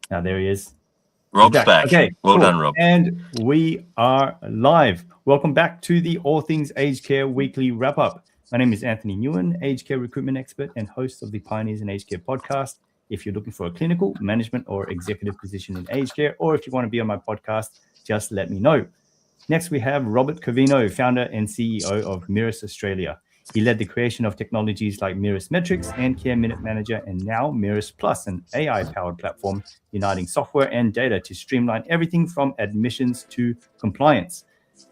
There he is. Rob's back. Okay, well cool. done, Rob. And we are live. Welcome back to the All Things Aged Care Weekly Wrap-Up. My name is Anthony Nguyen, aged care recruitment expert and host of the Pioneers in Aged Care podcast. If you're looking for a clinical, management, or executive position in aged care, or if you want to be on my podcast, just let me know. Next, we have Robert Covino, founder and CEO of Mirus Australia. He led the creation of technologies like Mirus Metrics and Care Minute Manager, and now Mirus Plus, an AI-powered platform uniting software and data to streamline everything from admissions to compliance.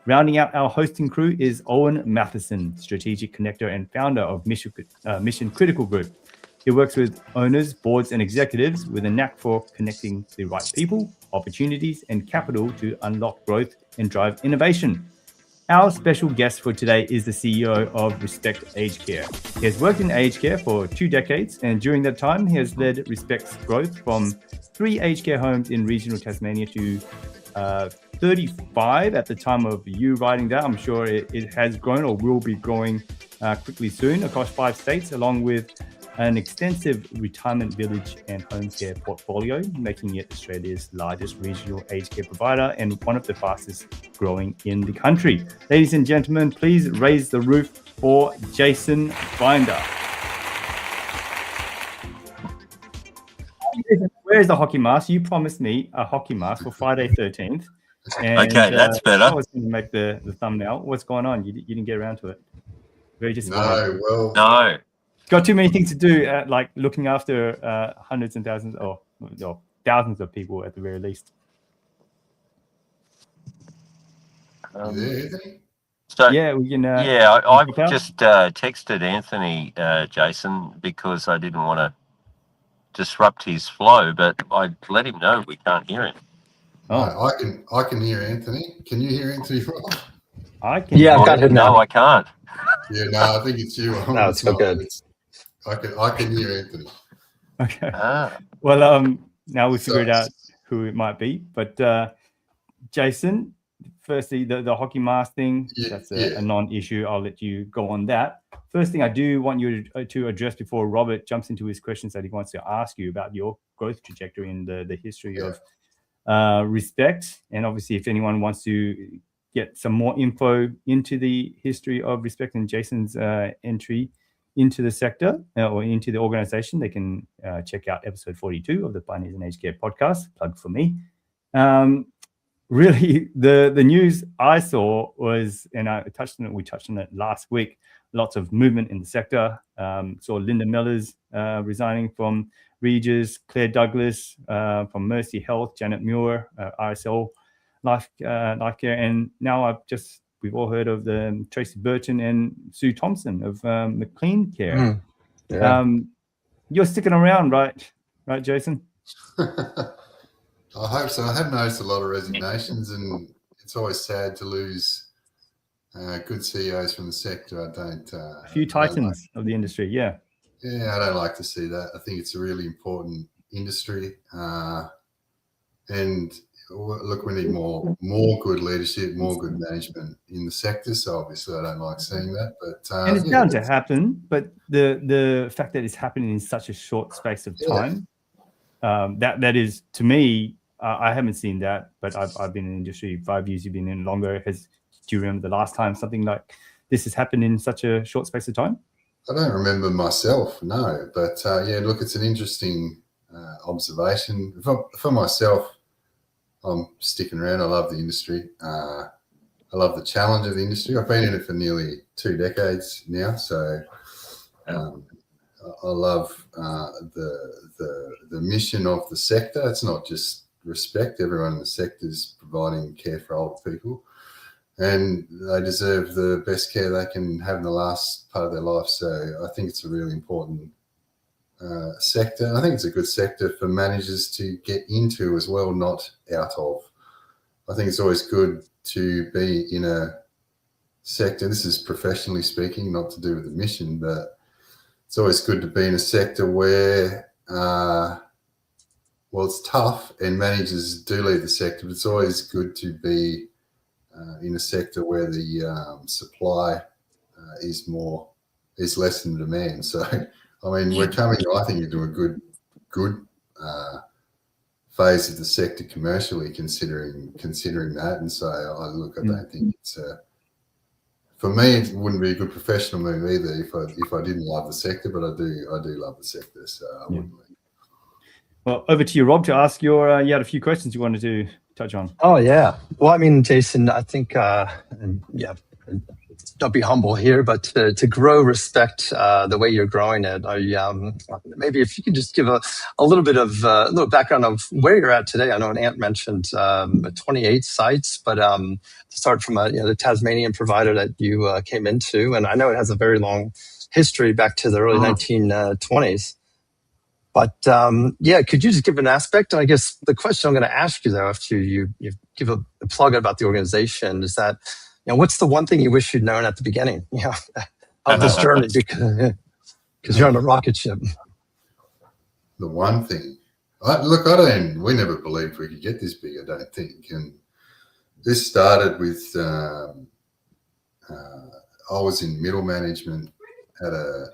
Rounding out our hosting crew is Owen Matheson, strategic connector and founder of Mission Critical Group. He works with owners, boards, and executives with a knack for connecting the right people, opportunities, and capital to unlock growth and drive innovation. Our special guest for today is the CEO of Respect Aged Care. He has worked in aged care for 2 decades, and during that time, he has led Respect's growth from 3 aged care homes in regional Tasmania to 35 at the time of you writing that. I'm sure it has grown or will be growing quickly soon across 5 states, along with an extensive retirement village and home care portfolio, making it Australia's largest regional aged care provider and one of the fastest growing in the country. Ladies and gentlemen, please raise the roof for Jason Binder. Where's the hockey mask? You promised me a hockey mask for Friday 13th. And, okay, that's better. I was going to make the thumbnail. What's going on? You didn't get around to it. Very disappointed. No. Got too many things to do, like looking after hundreds and thousands or thousands of people at the very least. So yeah, we can. I've just texted Anthony, Jason, because I didn't want to disrupt his flow, but I let him know we can't hear him. Oh, I can hear Anthony. Can you hear Anthony, Rob? I can. Yeah, I've got him now. No, I can't. Yeah, no, I think it's you. No, it's so good. I can hear Anthony. Okay. Well, now we figured out who it might be, but Jason, firstly, the hockey mask thing, that's a non-issue. I'll let you go on that. First thing I do want you to address before Robert jumps into his questions that he wants to ask you about your growth trajectory and the history of Respect. And obviously, if anyone wants to get some more info into the history of Respect and Jason's entry into the sector or into the organization, they can check out episode 42 of the Pioneers in Aged Care podcast. Plug for me. Really, the news I saw was, and we touched on it last week, lots of movement in the sector. Saw Linda Mellors resigning from Regis, Claire Douglas from Mercy Health, Janet Muir, RSL Life Care, and now we've all heard of the Tracy Burton and Sue Thompson of McLean Care. You're sticking around, right, Jason? I hope so. I have noticed a lot of resignations, and it's always sad to lose good CEOs from the sector. A few titans of the industry, yeah. Yeah, I don't like to see that. I think it's a really important industry, and look, we need more good leadership, more good management in the sector. So obviously, I don't like seeing that. But and it's bound to happen. But the fact that it's happening in such a short space of time, that is, to me, I haven't seen that. But I've been in the industry 5 years. You've been in longer. Do you remember the last time something like this has happened in such a short space of time? I don't remember myself, no. But look, it's an interesting observation. For myself, I'm sticking around. I love the industry. I love the challenge of the industry. I've been in it for nearly 2 decades now, so I love the mission of the sector. It's not just Respect. Everyone in the sector is providing care for older people, and they deserve the best care they can have in the last part of their life. So I think it's a really important sector. And I think it's a good sector for managers to get into as well, not out of. I think it's always good to be in a sector. This is professionally speaking, not to do with the mission, but it's always good to be in a sector where, it's tough and managers do leave the sector, but it's always good to be in a sector where the supply is less than the demand. So, I mean, we're coming, I think, into a good phase of the sector commercially, considering that. And so I don't think it's for me, it wouldn't be a good professional move either if I didn't love the sector, but I do love the sector, so I wouldn't leave. Well, over to you, Rob, to ask you had a few questions you wanted to touch on. Oh, yeah. Well, I mean, Jason, I think, don't be humble here, but to grow respect the way you're growing it, maybe if you could just give a little bit of a little background of where you're at today. I know Ant mentioned 28 sites, but to start from the Tasmanian provider that you came into, and I know it has a very long history back to the early 1920s. But could you just give an aspect? And I guess the question I'm going to ask you, though, after you give a plug about the organization, is that, what's the one thing you wish you'd known at the beginning, of this journey? Because you're on a rocket ship. The one thing, we never believed we could get this big, I don't think. And this started with, I was in middle management at a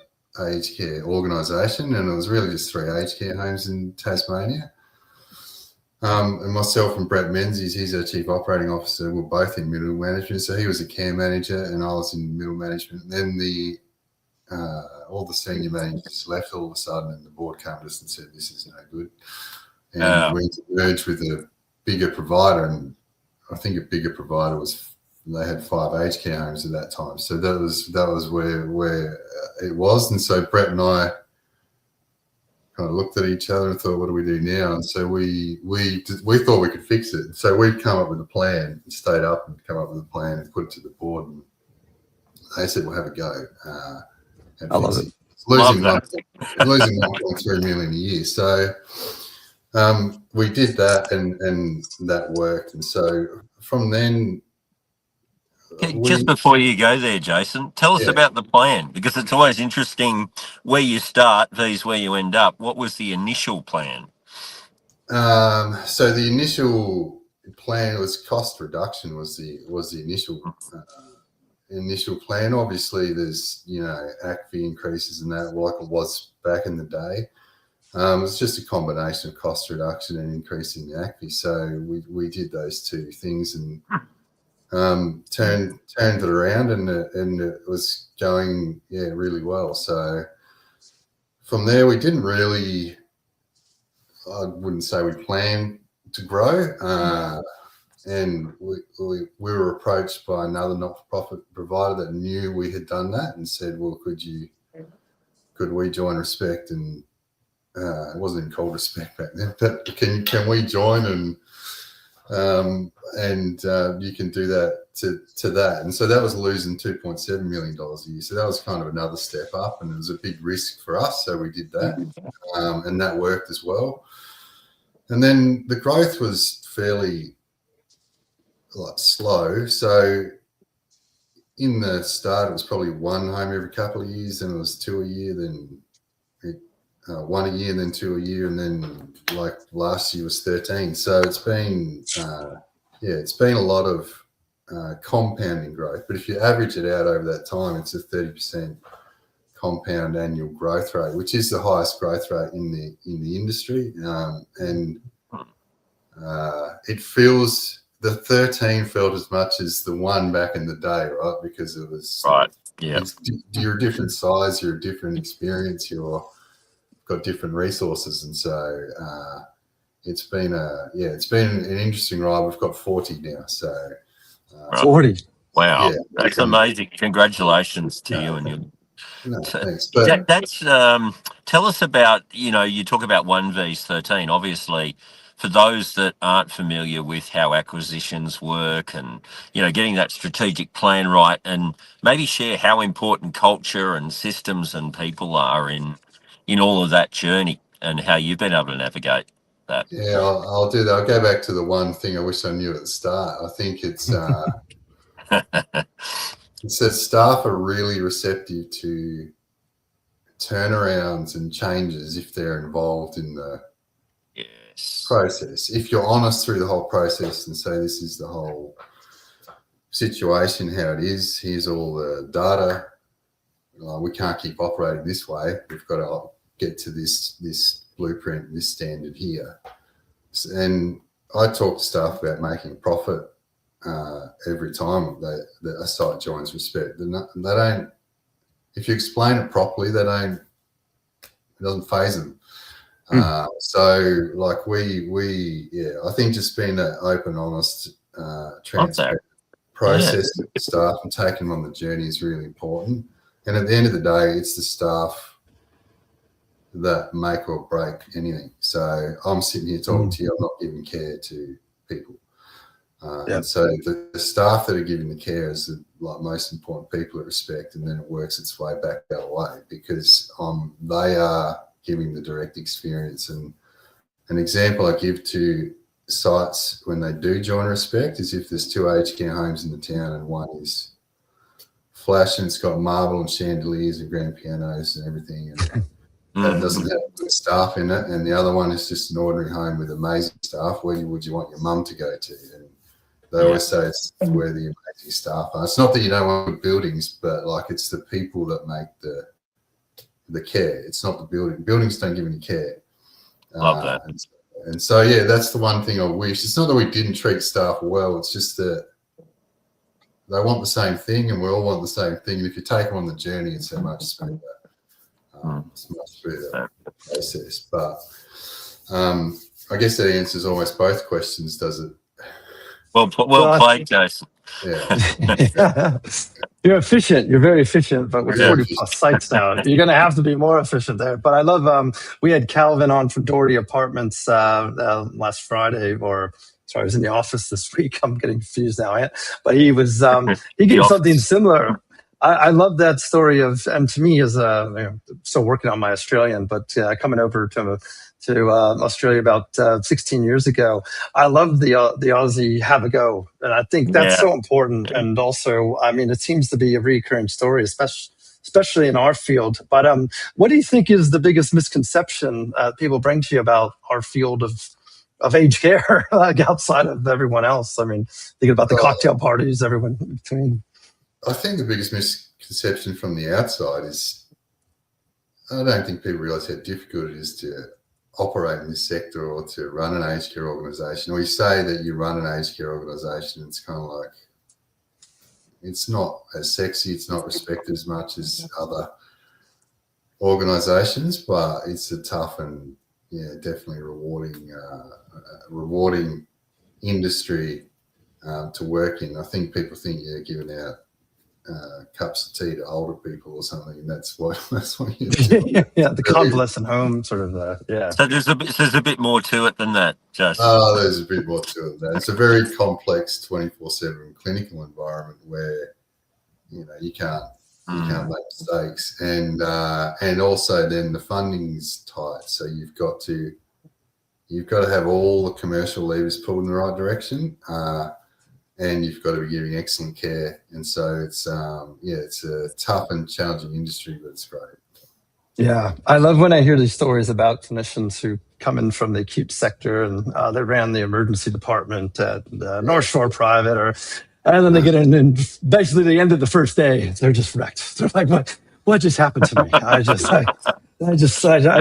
aged care organisation, and it was really just 3 aged care homes in Tasmania. And myself and Brett Menzies, he's our chief operating officer, were both in middle management. So he was a care manager and I was in middle management. And then all the senior managers left all of a sudden, and the board came to us and said, "This is no good." And we merged with a bigger provider, and I think a bigger provider they had 5 aged care homes at that time. So that was where it was. And so Brett and I kind of looked at each other and thought, what do we do now? And so we thought we could fix it. So we'd come up with a plan and stayed up and come up with a plan and put it to the board. And they said, we'll have a go. I love it. Losing 1.3 million a year. So we did that and that worked. And so from then, just before you go there, Jason, tell us about the plan, because it's always interesting where you start versus where you end up. What was the initial plan? So the initial plan was cost reduction was the initial plan. Obviously, there's ACFI increases and that, like it was back in the day. It was just a combination of cost reduction and increasing the ACFI. So we did those two things and turned it around, and it was going really well. So from there, we didn't really, I wouldn't say we planned to grow, and we were approached by another not-for-profit provider that knew we had done that and said, well, could we join Respect? And it wasn't even called Respect back then, but can we join and you can do that to that. And so that was losing $2.7 million a year. So that was kind of another step up, and it was a big risk for us. So we did that, and that worked as well. And then the growth was fairly slow. So in the start, it was probably 1 home every couple of years, then it was 2 a year, then 1 a year, and then 2 a year, and then like last year was 13. So it's been a lot of compounding growth. But if you average it out over that time, it's a 30% compound annual growth rate, which is the highest growth rate in the industry. And it feels, the 13 felt as much as the 1 back in the day, right? Because it was you're a different size, you're a different experience, you've got different resources, and so it's been an interesting ride. We've got 40 now, so 40. Wow, that's amazing! Congratulations to you and your. No, thanks. That's tell us about, you talk about 1 vs 13. Obviously, for those that aren't familiar with how acquisitions work and, getting that strategic plan right, and maybe share how important culture and systems and people are in all of that journey and how you've been able to navigate that. Yeah, I'll do that. I'll go back to the one thing I wish I knew at the start. I think it's it's that staff are really receptive to turnarounds and changes if they're involved in the process. If you're honest through the whole process and say, this is the whole situation, how it is, here's all the data. We can't keep operating this way. We've got to get to this blueprint, this standard here. And I talk to staff about making a profit every time that a site joins Respect. They don't. If you explain it properly, they don't. It doesn't faze them. So, like I think just being an open, honest, transparent process with the staff and taking them on the journey is really important. And at the end of the day, it's the staff that make or break anything. So I'm sitting here talking to you, I'm not giving care to people. And so the staff that are giving the care is the most important people at Respect, and then it works its way back that way because they are giving the direct experience. And an example I give to sites when they do join Respect is if there's 2 aged care homes in the town and one is flash and it's got marble and chandeliers and grand pianos and everything, and that doesn't have good staff in it, and the other one is just an ordinary home with amazing staff, where would you want your mum to go to? And they always say it's where the amazing staff are. It's not that you don't want good buildings, but like it's the people that make the care. It's not the building. Buildings don't give any care. Love that. And so, yeah, that's the one thing I wish. It's not that we didn't treat staff well. It's just that they want the same thing and we all want the same thing. And if you take them on the journey, it's so much smoother. It's a much smoother process. But I guess that answers almost both questions, does it? Well played, Jason. Yeah. You're efficient. You're very efficient, but with 40 plus sites now, you're going to have to be more efficient there. But I love, we had Calvin on from Doherty Apartments last Friday, or sorry, I was in the office this week. I'm getting confused now. But he was, he gave something similar. I love that story of, and to me as still working on my Australian, but coming over to Australia about 16 years ago, I love the Aussie have a go, and I think that's so important. And also, I mean, it seems to be a recurring story, especially in our field. But what do you think is the biggest misconception people bring to you about our field of aged care, like outside of everyone else? I mean, thinking about the cocktail parties, everyone in between. I think the biggest misconception from the outside is I don't think people realise how difficult it is to operate in this sector or to run an aged care organisation. Or you say that you run an aged care organisation, it's kind of like it's not as sexy, it's not respected as much as other organisations, but it's a tough and definitely rewarding industry to work in. I think people think you're giving out cups of tea to older people or something, and that's what you do. The convalescent home sort of So there's a bit more to it than that, Justin. Oh, there's a bit more to it than that. It's a very complex 24/7 clinical environment where you can't make mistakes, and also then the funding's tight, so you've got to have all the commercial levers pulled in the right direction. And you've got to be giving excellent care, and so it's a tough and challenging industry, but it's great. Yeah, I love when I hear these stories about clinicians who come in from the acute sector and they ran the emergency department at North Shore Private, and then they get in and basically the end of the first day they're just wrecked. They're like, what just happened to me? I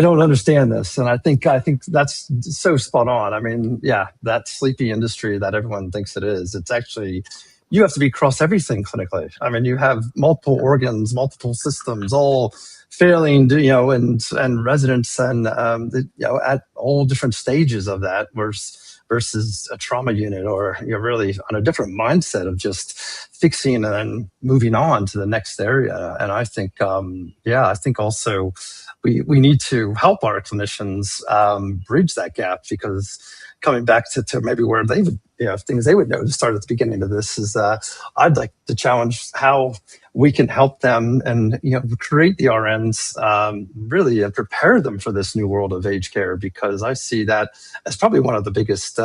don't understand this. And I think that's so spot on. I mean, that sleepy industry that everyone thinks it is, it's actually, you have to be across everything clinically. I mean, you have multiple organs, multiple systems, all failing, and residents and, at all different stages of that versus a trauma unit, or you're really on a different mindset of just fixing and then moving on to the next area. And I think, I think also we need to help our clinicians bridge that gap, because coming back to maybe where they would, things they would know to start at the beginning of this is I'd like to challenge how we can help them and, create the RNs really and prepare them for this new world of aged care, because I see that as probably one of the biggest,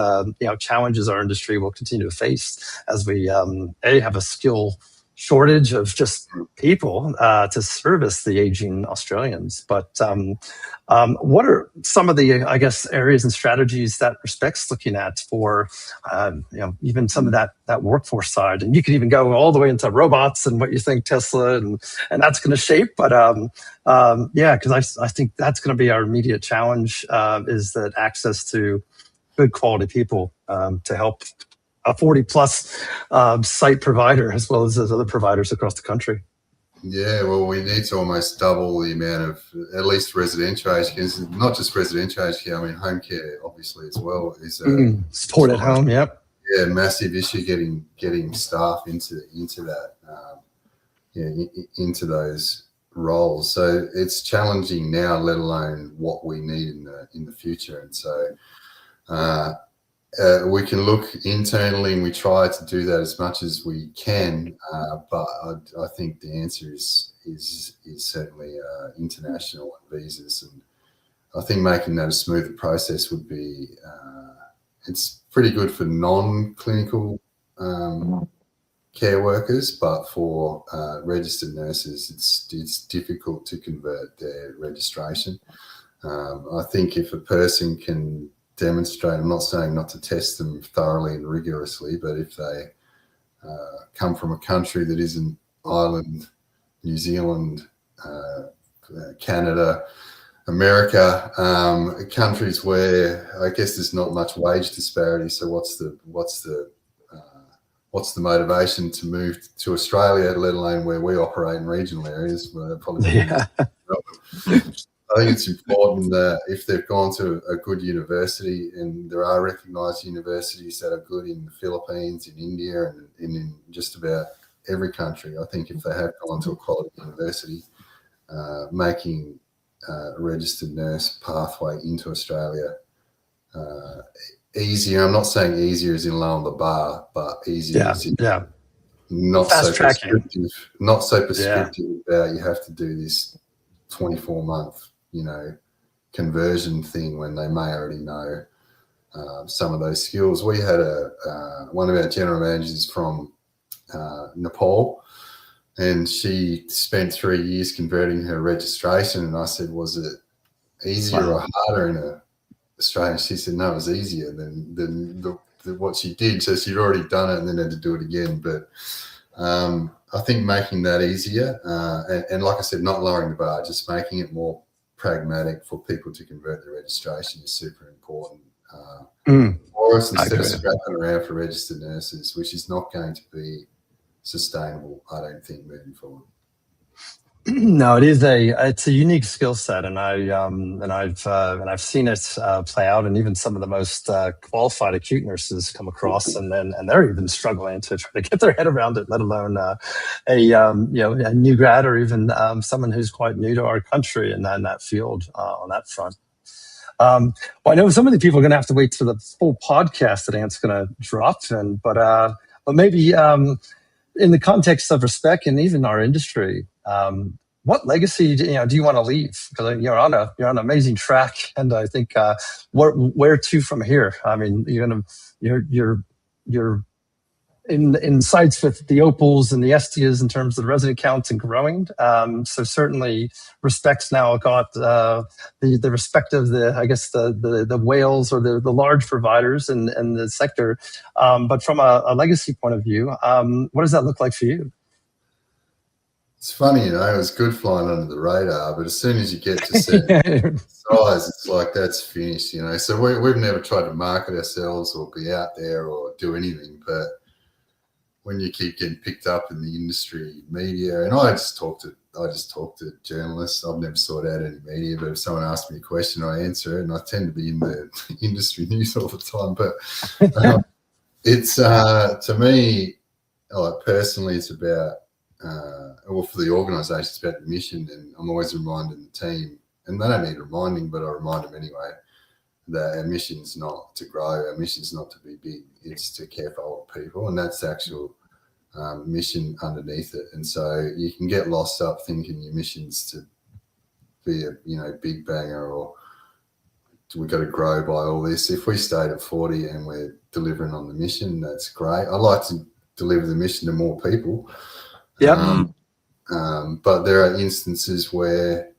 challenges our industry will continue to face as we, have a skill shortage of just people to service the aging Australians. But what are some of the, I guess, areas and strategies that Respect's looking at for, even some of that workforce side? And you could even go all the way into robots and what you think Tesla and that's going to shape. But because I think that's going to be our immediate challenge, is that access to good quality people to help a 40 plus site provider as well as those other providers across the country. Yeah, well, we need to almost double the amount of at least residential aged care. Not just residential aged care. I mean, home care obviously as well is support at home. Yep. Yeah, massive issue getting staff into that. Into those roles. So it's challenging now, let alone what we need in the future. And so we can look internally, and we try to do that as much as we can. But I think the answer is certainly international visas, and I think making that a smoother process would be. It's pretty good for non-clinical care workers, but for registered nurses, it's difficult to convert their registration. I think if a person can demonstrate, I'm not saying not to test them thoroughly and rigorously, but if they come from a country that isn't Ireland, New Zealand, Canada, America, countries where I guess there's not much wage disparity. So what's the motivation to move to Australia, let alone where we operate in regional areas? I think it's important that if they've gone to a good university, and there are recognised universities that are good in the Philippines, in India, and in just about every country. I think if they have gone to a quality university, making a registered nurse pathway into Australia easier. I'm not saying easier as in low on the bar, but easier as in not so prescriptive. Not so prescriptive about you have to do this 24-month, conversion thing when they may already know some of those skills. We had one of our general managers from Nepal, and she spent 3 years converting her registration. And I said, was it easier or harder in Australia? She said, no, it was easier than what she did. So she'd already done it and then had to do it again. But I think making that easier, and like I said, not lowering the bar, just making it more pragmatic for people to convert their registration is super important for us, instead of scrapping around for registered nurses, which is not going to be sustainable, I don't think, moving forward. No, it's a unique skill set, and I've seen it play out, and even some of the most qualified acute nurses come across, and they're even struggling to try to get their head around it, let alone a new grad or even someone who's quite new to our country in that field on that front. Well, I know some of the people are going to have to wait for the full podcast that Ant's going to drop, but maybe in the context of respect and even our industry. What legacy do you want to leave? Because you're on an amazing track, and I think where to from here? I mean, you're in sights with the Opals and the Estias in terms of the resident counts and growing. So certainly, Respect's now got the respect of the whales or the large providers in the sector. But from a legacy point of view, what does that look like for you? It's funny, it's good flying under the radar, but as soon as you get to certain size, it's like that's finished, So we've never tried to market ourselves or be out there or do anything, but when you keep getting picked up in the industry media, and I just talk to journalists. I've never sought out any media, but if someone asks me a question, I answer it, and I tend to be in the industry news all the time. But it's to me, personally, it's about. For the organisation, it's about the mission, and I'm always reminding the team, and they don't need reminding, but I remind them anyway, that our mission's not to grow, our mission's not to be big, it's to care for old people, and that's the actual mission underneath it. And so you can get lost up thinking your mission's to be a big banger, or we've got to grow by all this. If we stayed at 40 and we're delivering on the mission, that's great. I'd like to deliver the mission to more people. Yeah. But there are instances where,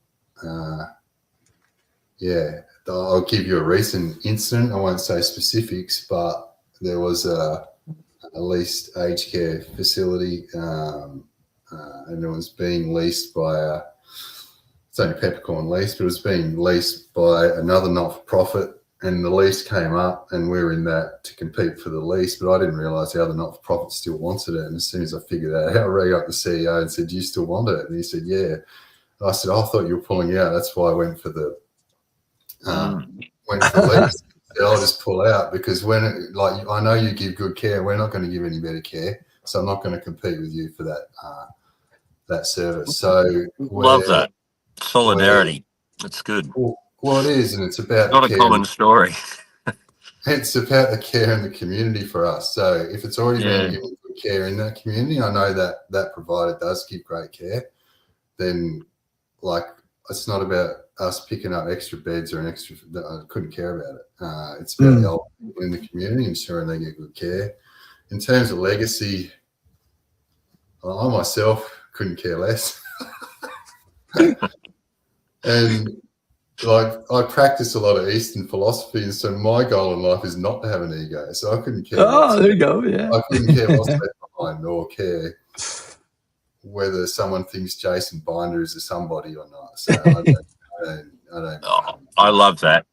I'll give you a recent incident. I won't say specifics, but there was a leased aged care facility, and it was being leased by it's only Peppercorn lease, but it was being leased by another not-for-profit, and the lease came up, and we were in that to compete for the lease, but I didn't realise the other not-for-profit still wanted it. And as soon as I figured that out, I rang up the CEO and said, "Do you still want it?" And he said, "Yeah." And I said, "I thought you were pulling out. That's why I went for the lease." I'll just pull out because I know you give good care, we're not going to give any better care, so I'm not going to compete with you for that service. So Love that solidarity. It's good. Well, it is, and it's about Not a common story. It's about the care in the community for us. So if it's already been given good care in that community, I know that provider does give great care. Then, it's not about us picking up extra beds or an extra. I couldn't care about it. It's about the old people in the community, ensuring they get good care. In terms of legacy, I myself couldn't care less. And I practice a lot of Eastern philosophy, and so my goal in life is not to have an ego. So I couldn't care. Oh, there you go. Yeah. I couldn't care what's left behind, or care whether someone thinks Jason Binder is a somebody or not. So I don't. I love that.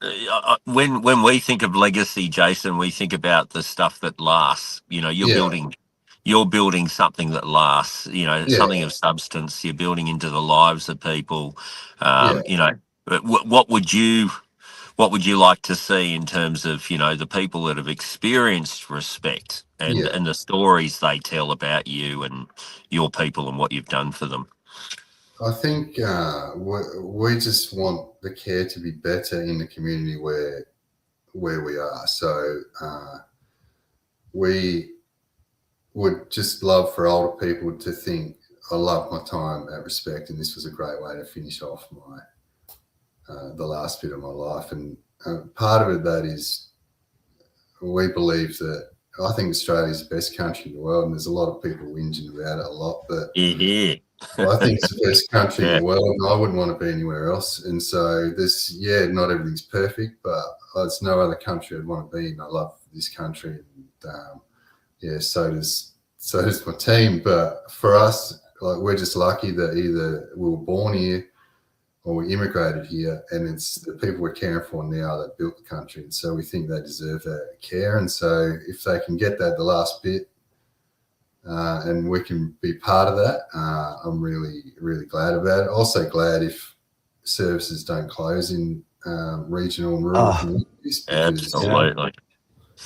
When we think of legacy, Jason, we think about the stuff that lasts. You're building something that lasts. Something of substance. You're building into the lives of people. What would you like to see in terms of the people that have experienced respect and the stories they tell about you and your people and what you've done for them? I think we just want the care to be better in the community where we are. So we would just love for older people to think, I love my time at Respect, and this was a great way to finish off the last bit of my life. And part of it, that is, we believe that I think Australia is the best country in the world, and there's a lot of people whinging about it a lot, but I think it's the best country in the world, and I wouldn't want to be anywhere else. And so not everything's perfect, but it's no other country I'd want to be in. I love this country, and so does my team. But for us, we're just lucky that either we were born here or we immigrated here, and it's the people we're caring for now that built the country. And so we think they deserve that care. And so if they can get that the last bit, and we can be part of that, I'm really, really glad about it. Also glad if services don't close in regional and rural communities. Absolutely.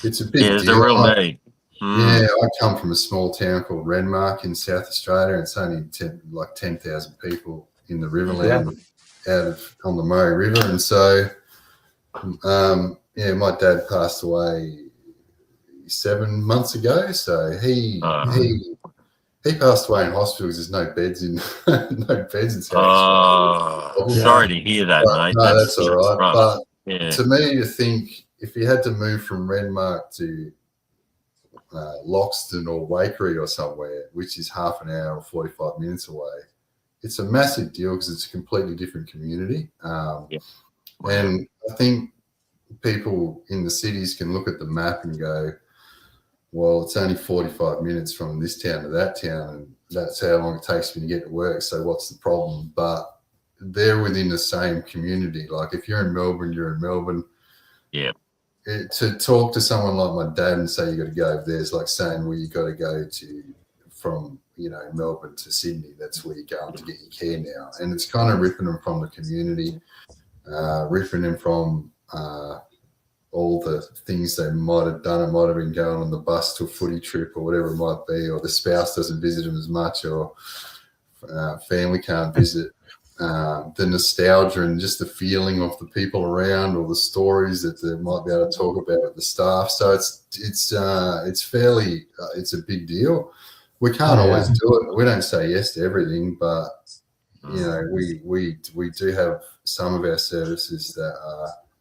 It's a big deal. There's a real need. Yeah, I come from a small town called Renmark in South Australia. It's only 10,000 people in the Riverland on the Murray River. And so, my dad passed away 7 months ago. So he passed away in hospital because there's no beds in South Australia. Sorry to hear that, mate. No, that's all right. But to me, to think if you had to move from Renmark to Loxton or Waikerie or somewhere, which is half an hour or 45 minutes away, it's a massive deal because it's a completely different community. And I think people in the cities can look at the map and go, well, it's only 45 minutes from this town to that town, and that's how long it takes me to get to work. So what's the problem? But they're within the same community. Like if you're in Melbourne, you're in Melbourne. Yeah. To talk to someone like my dad and say you got to go over there is like saying, well, you got to go from Melbourne to Sydney. That's where you're going to get your care now. And it's kind of ripping them from the community, ripping them from all the things they might have done. It might have been going on the bus to a footy trip or whatever it might be, or the spouse doesn't visit them as much, or family can't visit. The nostalgia and just the feeling of the people around, or the stories that they might be able to talk about with the staff. So it's fairly it's a big deal. We can't always do it. We don't say yes to everything, but we do have some of our services that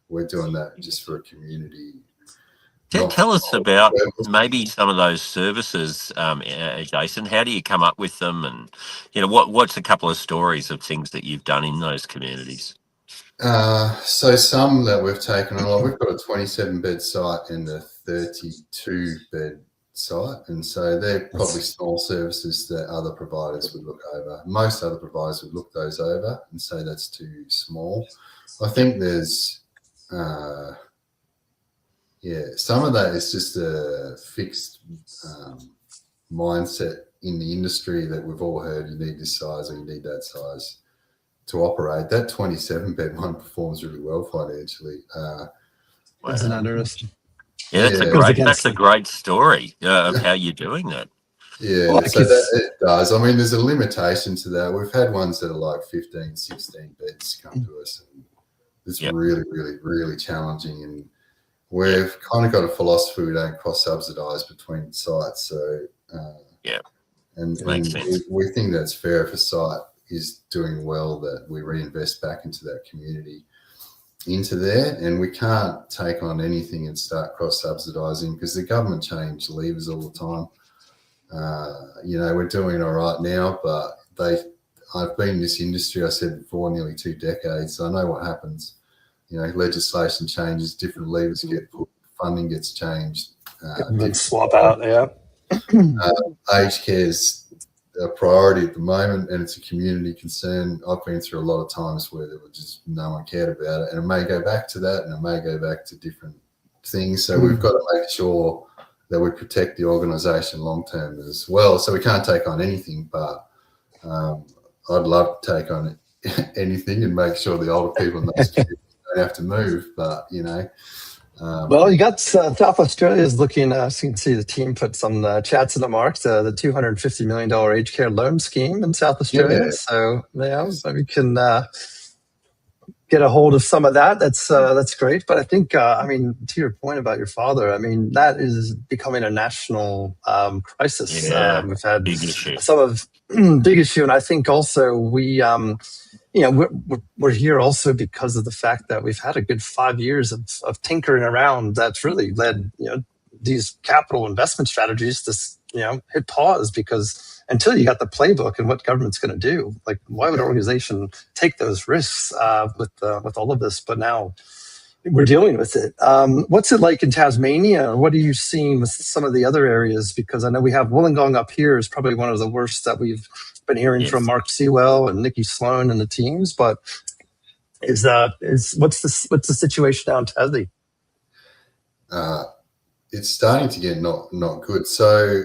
we're doing that just for a community. Tell us about maybe some of those services, Jason. How do you come up with them, and what's a couple of stories of things that you've done in those communities? So some that we've taken on, we've got a 27-bed site and a 32-bed site, and so they're probably small services that other providers would look over. Most other providers would look those over and say that's too small. I think there's some of that is just a fixed mindset in the industry that we've all heard. You need this size or you need that size to operate. That 27-bed one performs really well financially. Isn't that interesting? Yeah, that's a great story of how you're doing that. Yeah, well, so it does. I mean, there's a limitation to that. We've had ones that are like 15, 16 beds come to us, and it's really, really, really challenging. And we've kind of got a philosophy we don't cross-subsidise between sites. So, and we think that's fair if a site is doing well, that we reinvest back into that community, into there, and we can't take on anything and start cross-subsidising because the government change levers all the time. We're doing all right now, but I've been in this industry, I said, for nearly 2 decades. So I know what happens. Legislation changes, different levers get put, funding gets changed. Swap out, Aged care's a priority at the moment, and it's a community concern. I've been through a lot of times where there was just no one cared about it, and it may go back to that, and it may go back to different things. So we've got to make sure that we protect the organisation long term as well. So we can't take on anything, but I'd love to take on anything and make sure the older people in those communities don't have to move. But well, you got South Australia is looking. So you can see the team put some chats in the marks. The $250 million aged care loan scheme in South Australia. So maybe we can get a hold of some of that. That's great. But I think, to your point about your father, that is becoming a national crisis. We've had big issue, and I think also we're here also because of the fact that we've had a good 5 years of tinkering around that's really led these capital investment strategies to hit pause, because until you got the playbook and what government's going to do, like, why would an organization take those risks with all of this? But now we're dealing with it. What's it like in Tasmania? What are you seeing with some of the other areas? Because I know we have Wollongong up here is probably one of the worst that we've been hearing from Mark Sewell and Nikki Sloan and the teams. But what's the situation down in Tassie? It's starting to get not good. So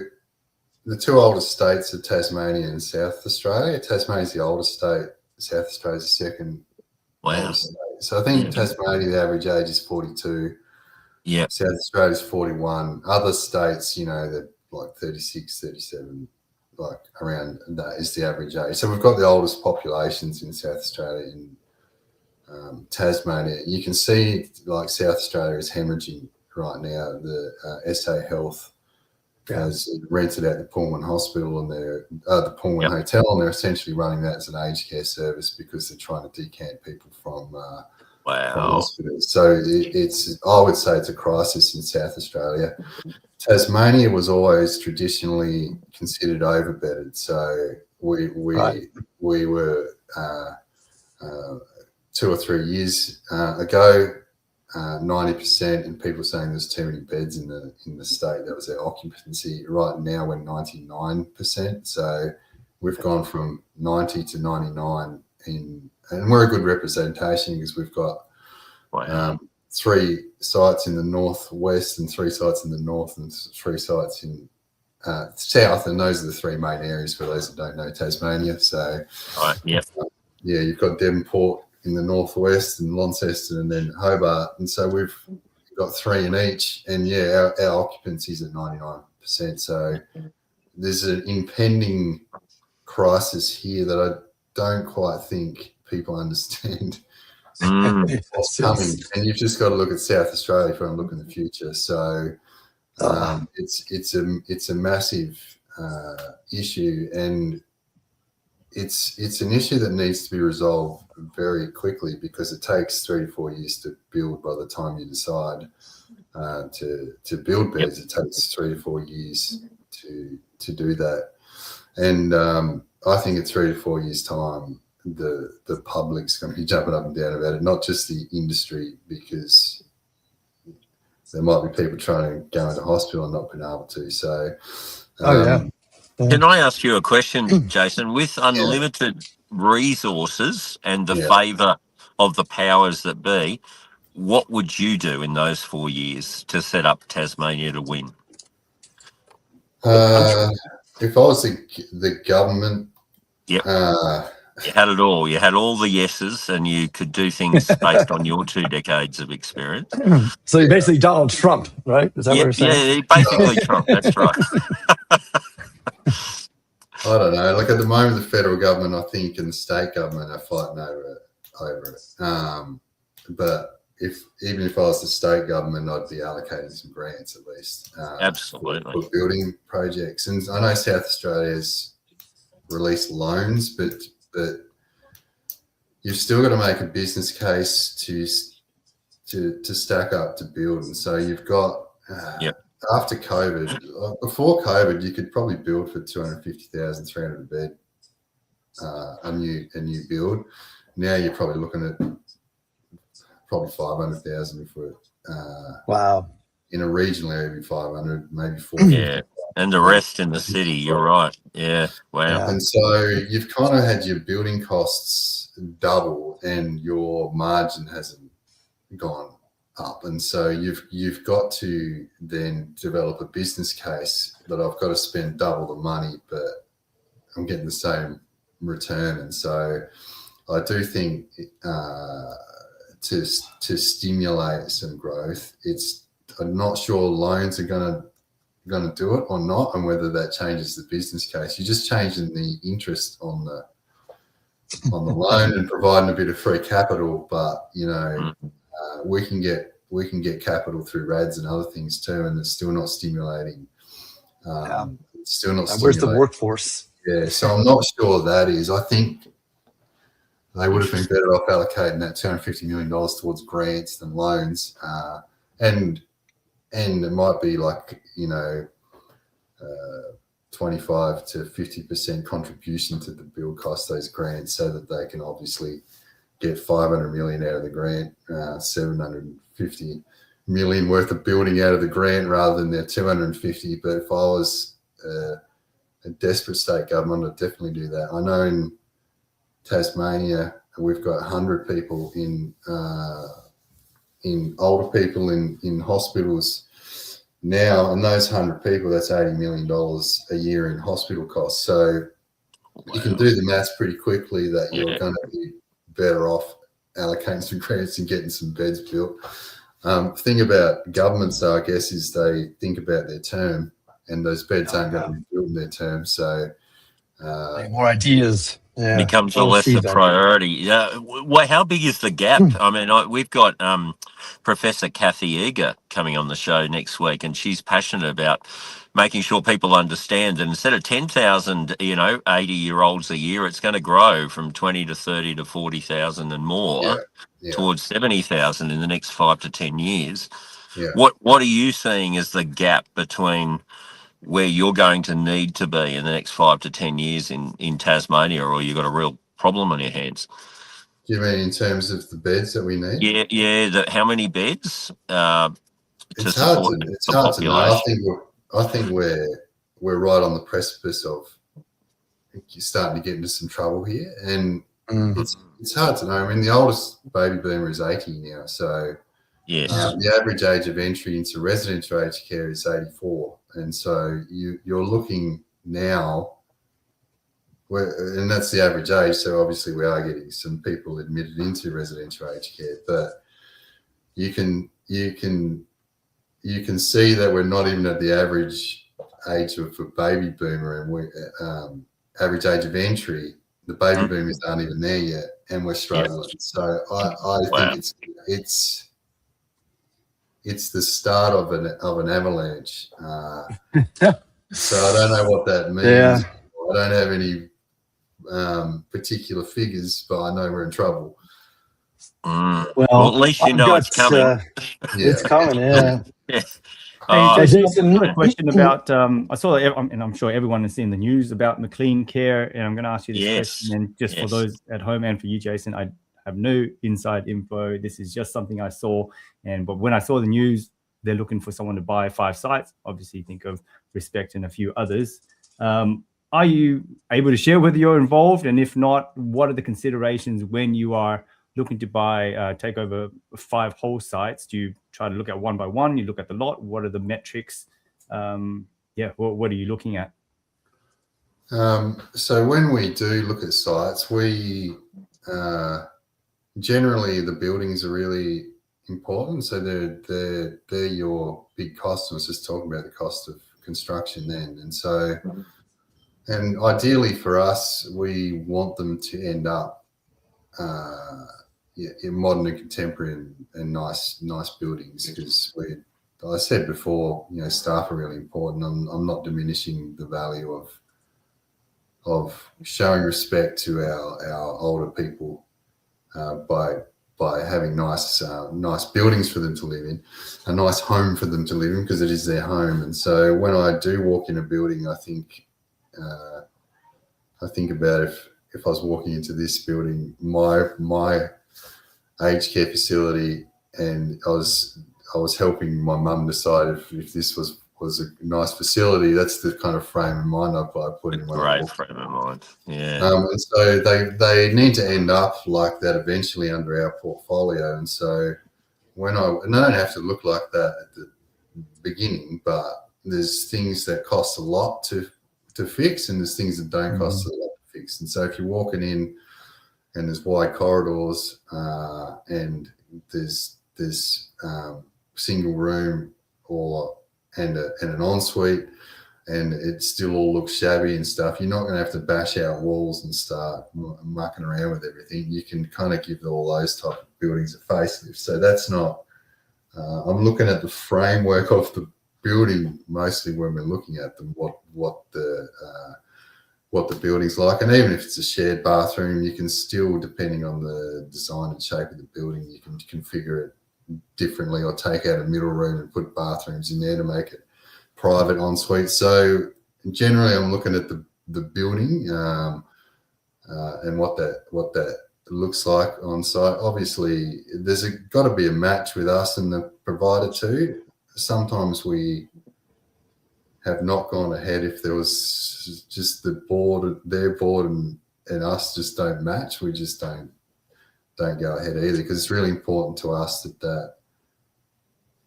the 2 oldest states are Tasmania and South Australia. Tasmania's the oldest state. South Australia's the second oldest state. So I think Tasmania, the average age is 42. Yeah. South Australia's 41. Other states, they're like 36, 37, like around that is the average age. So we've got the oldest populations in South Australia and Tasmania. You can see like South Australia is hemorrhaging right now. The SA Health has rented out the Pullman Hospital and the Pullman Hotel, and they're essentially running that as an aged care service because they're trying to decant people from hospitals. So I would say it's a crisis in South Australia. Tasmania was always traditionally considered overbedded, so we were 2 or 3 years ago. 90%, and people saying there's too many beds in the state. That was their occupancy. Right now we're 99%. So we've gone from 90 to 99 and we're a good representation because we've got 3 sites in the northwest and 3 sites in the north and 3 sites in south, and those are the 3 main areas for those that don't know Tasmania. So you've got Devonport in the northwest and Launceston and then Hobart, and so we've got 3 in each, and our occupancy is at 99%. So there's an impending crisis here that I don't quite think people understand what's coming, and you've just got to look at South Australia for a look in the future. So it's a massive issue, and it's an issue that needs to be resolved very quickly because it takes 3 to 4 years to build. By the time you decide to build beds, it takes 3 to 4 years to do that. And I think in 3 to 4 years' time, the public's going to be jumping up and down about it, not just the industry, because there might be people trying to go into hospital and not being able to. So, Can I ask you a question, Jason? With unlimited resources and the favour of the powers that be, what would you do in those 4 years to set up Tasmania to win? If I was the government, Yep. You had it all. You had all the yeses, and you could do things based on your 2 decades of experience. So you're basically Donald Trump, right? Is that what you're saying? Yeah, basically Trump. That's right. I don't know. Like at the moment, the federal government, I think, and the state government are fighting over it. But even if I was the state government, I'd be allocating some grants at least. Absolutely. For building projects. And I know South Australia's released loans, but you've still got to make a business case to stack up to build. And so you've got after COVID, before COVID, you could probably build for 250,000, 300 bed a new build. Now you're probably looking at probably 500,000 if we're wow. In a regional area, 500, maybe 400. Yeah, and the rest in the city. You're right. Yeah, wow. Yeah. And so you've kind of had your building costs double, and your margin hasn't gone up. And so you've got to then develop a business case that I've got to spend double the money, but I'm getting the same return. And so I do think to stimulate some growth, I'm not sure loans are going to do it or not, and whether that changes the business case. You're just changing the interest on the loan and providing a bit of free capital, but we can get capital through RADs and other things too, and it's still not stimulating. It's still not. Where's the workforce? Yeah, so I'm not sure that is. I think they would have been better off allocating that $250 million towards grants than loans, and it might be like 25 to 50% contribution to the build cost, those grants, so that they can obviously get 500 million out of the grant, 750 million worth of building out of the grant rather than their 250. But if I was a desperate state government, I'd definitely do that. I know in Tasmania we've got 100 people in older people in hospitals now, and those 100 people, that's $80 million a year in hospital costs. So you can do the maths pretty quickly that you're going to be better off allocating some grants and getting some beds built. Thing about governments, though, I guess, is they think about their term, and those beds aren't going to be built in their term. So more ideas. Yeah, becomes a lesser priority. Yeah. Well, how big is the gap? I mean, we've got Professor Kathy Eager coming on the show next week, and she's passionate about making sure people understand that instead of 10,000, 80-year-olds a year, it's going to grow from 20 to 30 to 40,000 and more towards 70,000 in the next 5 to 10 years. Yeah. What are you seeing as the gap between where you're going to need to be in the next 5 to 10 years in Tasmania, or you've got a real problem on your hands? Do you mean in terms of the beds that we need? Yeah. How many beds to support the population? I think we're right on the precipice of starting to get into some trouble here, and it's hard to know. I mean, the oldest baby boomer is 80 now, so yes, the average age of entry into residential aged care is 84. And so you're looking now, and that's the average age. So obviously we are getting some people admitted into residential aged care, but you can see that we're not even at the average age of a baby boomer, and average age of entry. The baby boomers aren't even there yet, and we're struggling. Yeah. So I think it's the start of an avalanche. So I don't know what that means. Yeah. I don't have any particular figures, but I know we're in trouble. Well, at least you know it's coming. It's coming, yeah. Hey, Jason, another question about, I saw, and I'm sure everyone has seen the news about Maclean Care, and I'm going to ask you this question, and just for those at home and for you, Jason, I have no inside info. This is just something I saw, but when I saw the news, they're looking for someone to buy 5 sites. Obviously, think of Respect and a few others. Are you able to share whether you're involved, and if not, what are the considerations when you are looking to buy, take over 5 whole sites, do you try to look at one by one? You look at the lot. What are the metrics? What are you looking at? So when we do look at sites, we generally the buildings are really important. So they're your big cost. I was just talking about the cost of construction then, and so and ideally for us, we want them to end up in modern and contemporary and nice buildings, because I said before, staff are really important. I'm not diminishing the value of showing respect to our older people by having nice buildings for them to live in, a nice home for them to live in, because it is their home. And so when I do walk in a building, I think about if I was walking into this building, my aged care facility, and I was helping my mum decide if this was a nice facility. That's the kind of frame of mind I put in. Great frame of mind, yeah. And so they need to end up like that eventually under our portfolio. And so and they don't have to look like that at the beginning, but there's things that cost a lot to fix, and there's things that don't cost a lot to fix. And so if you're walking in and there's wide corridors and there's single room and an ensuite, and it still all looks shabby and stuff, you're not going to have to bash out walls and start mucking around with everything. You can kind of give all those type of buildings a facelift. So that's not. I'm looking at the framework of the building mostly when we're looking at them. What the building's like, and even if it's a shared bathroom, you can still, depending on the design and shape of the building, you can configure it differently, or take out a middle room and put bathrooms in there to make it private ensuite. So generally, I'm looking at the building and what that looks like on site. Obviously, there's got to be a match with us and the provider too. Sometimes we have not gone ahead if there was just their board and us just don't match. We just don't go ahead either, because it's really important to us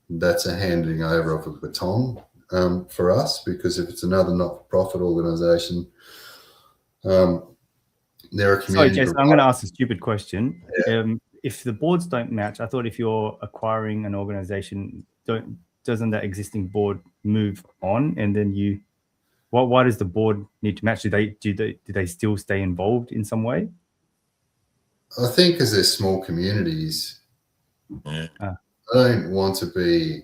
that's a handing over of a baton for us, because if it's another not-for-profit organisation, they're a community. Sorry, Jason, I'm going to ask a stupid question. Yeah. If the boards don't match, I thought if you're acquiring an organisation, doesn't that existing board move on, and then why does the board need to match? Do they still stay involved in some way? I think because they're small communities, I don't want to be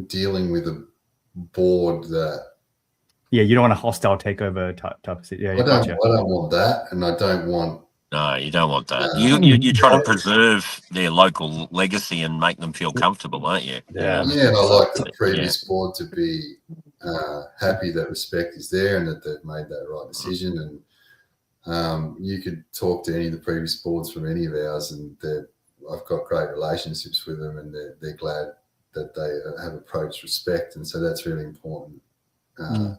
dealing with a board that. Yeah, you don't want a hostile takeover type of situation. I don't want that, and I don't want. No, you don't want that. You're trying to preserve their local legacy and make them feel comfortable, aren't you? Yeah, and I like the previous board to be happy that respect is there and that they've made that right decision. And you could talk to any of the previous boards from any of ours, and I've got great relationships with them, and they're glad that they have approached respect, and so that's really important.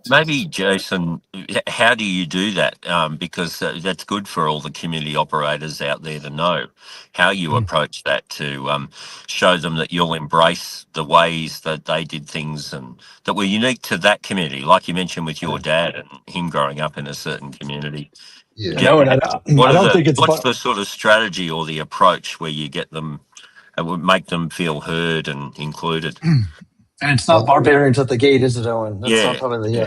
Maybe, Jason, how do you do that? Because that's good for all the community operators out there to know how you approach that, to show them that you'll embrace the ways that they did things and that were unique to that community, like you mentioned with your dad and him growing up in a certain community. Yeah, what's the sort of strategy or the approach where you get them and would make them feel heard and included? And it's not barbarians at the gate, is it, Owen? That's not probably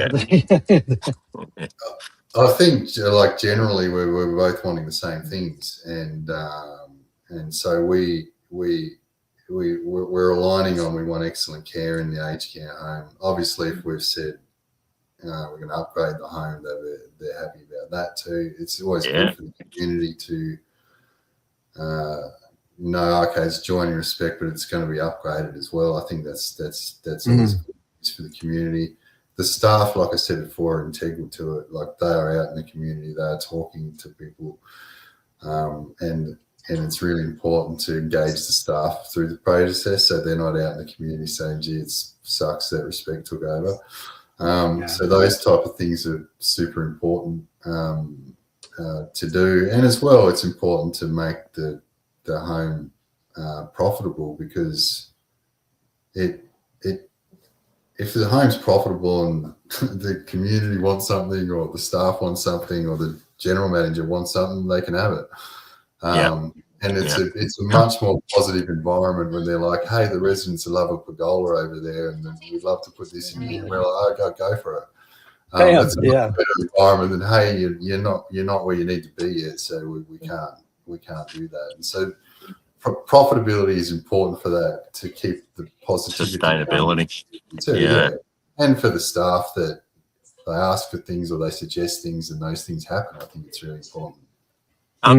I think, like, generally we're both wanting the same things, and so we're aligning on, we want excellent care in the aged care home. Obviously, if we've said we're going to upgrade the home, they're happy about that too. It's always good for the community to know, okay, it's joining respect, but it's going to be upgraded as well. I think that's always good for the community. The staff, like I said before, are integral to it. Like, they are out in the community, they are talking to people, and it's really important to engage the staff through the process, so they're not out in the community saying, gee, it sucks that respect took over. So those type of things are super important to do. And as well, it's important to make the the home profitable, because if the home's profitable and the community wants something, or the staff want something, or the general manager wants something, they can have it. And it's a much more positive environment when they're like, hey, the residents love a pergola over there, and we'd love to put this in here. And we're like, oh, go for it. It's a much better environment than, hey, you're not where you need to be yet, so we can't do that. And so profitability is important for that, to keep the positivity, sustainability too, and for the staff that they ask for things or they suggest things and those things happen. I think it's really important.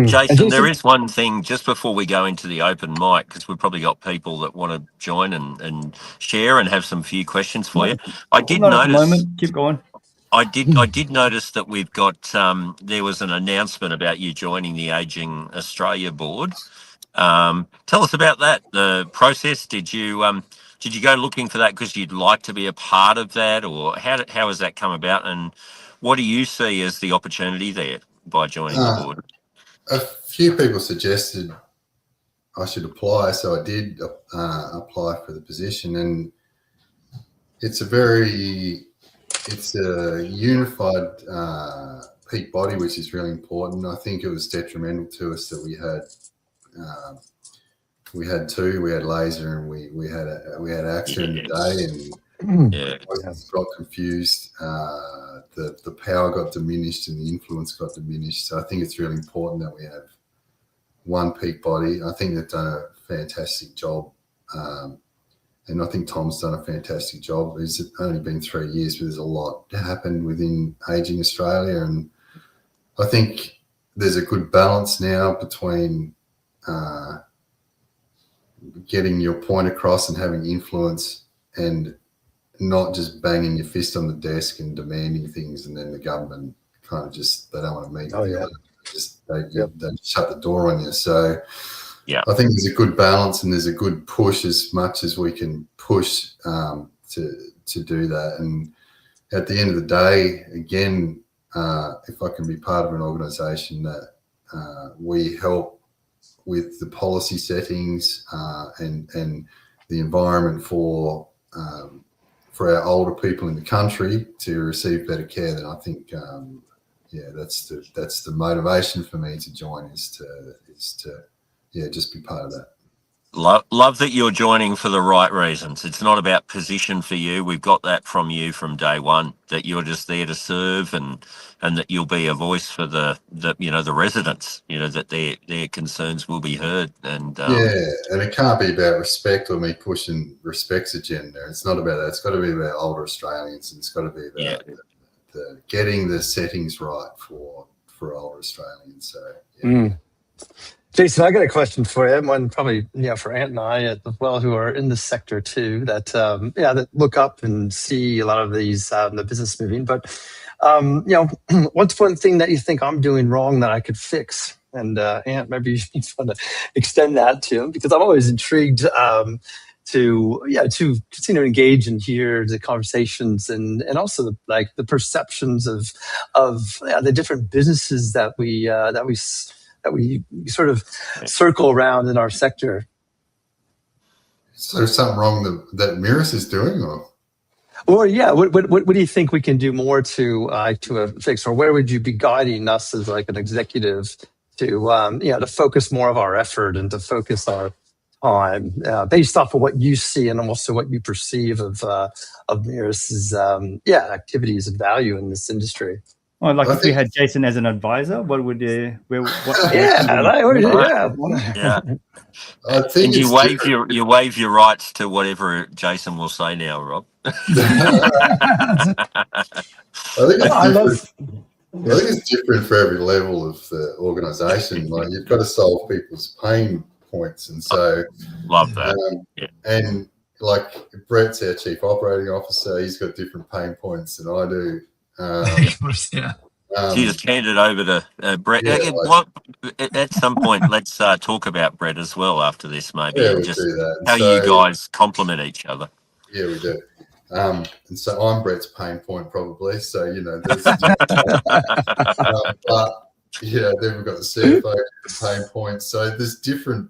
Jason, there is one thing just before we go into the open mic, because we've probably got people that want to join and share and have some few questions for you. I did notice. Keep going. I did notice that we've got there was an announcement about you joining the Aging Australia board. Tell us about that, the process. Did you go looking for that because you'd like to be a part of that, or how has that come about, and what do you see as the opportunity there by joining the board? A few people suggested I should apply, so I did apply for the position, and it's a unified peak body, which is really important. I think it was detrimental to us that we had two. We had laser and we had AXA in the day, and I got confused. The power got diminished and the influence got diminished. So I think it's really important that we have one peak body. I think they've done a fantastic job, and I think Tom's done a fantastic job. It's only been 3 years, but there's a lot happened within Aging Australia, and I think there's a good balance now between getting your point across and having influence, and not just banging your fist on the desk and demanding things, and then the government kind of they don't want to meet. They shut the door on you. So I think there's a good balance, and there's a good push, as much as we can push to do that. And at the end of the day, again, if I can be part of an organisation that we help with the policy settings and the environment for our older people in the country to receive better care, then I think that's the motivation for me to join, is to just be part of that. Love that you're joining for the right reasons. It's not about position for you. We've got that from you from day one, that you're just there to serve, and that you'll be a voice for the residents, that their concerns will be heard. And and it can't be about respect or me pushing respect's agenda. It's not about that. It's got to be about older Australians, and it's got to be about the getting the settings right for older Australians. So Jason, I got a question for you. One probably, for Ant and I as well, who are in the sector too, that that look up and see a lot of these the business moving. But what's one thing that you think I'm doing wrong that I could fix? And Ant, maybe you want to extend that to him, because I'm always intrigued to continue to engage and hear the conversations and also the perceptions of the different businesses that we sort of circle around in our sector. So there's something wrong that Mirus is doing, or? Or what do you think we can do more to fix, or where would you be guiding us as an executive to focus more of our effort and to focus our time based off of what you see and also what you perceive of Mirus's activities and value in this industry? Well, if we had Jason as an advisor, what would I think you waive your rights to whatever Jason will say now, Rob. I think it's different for every level of the organisation. You've got to solve people's pain points, and so love that. And Brett's our chief operating officer. He's got different pain points than I do. You just hand it over to Brett. At some point, let's talk about Brett as well after this, maybe, and just how you guys complement each other. Yeah, we do. And so I'm Brett's pain point, probably. So there's but then we've got the CFO pain points. So there's different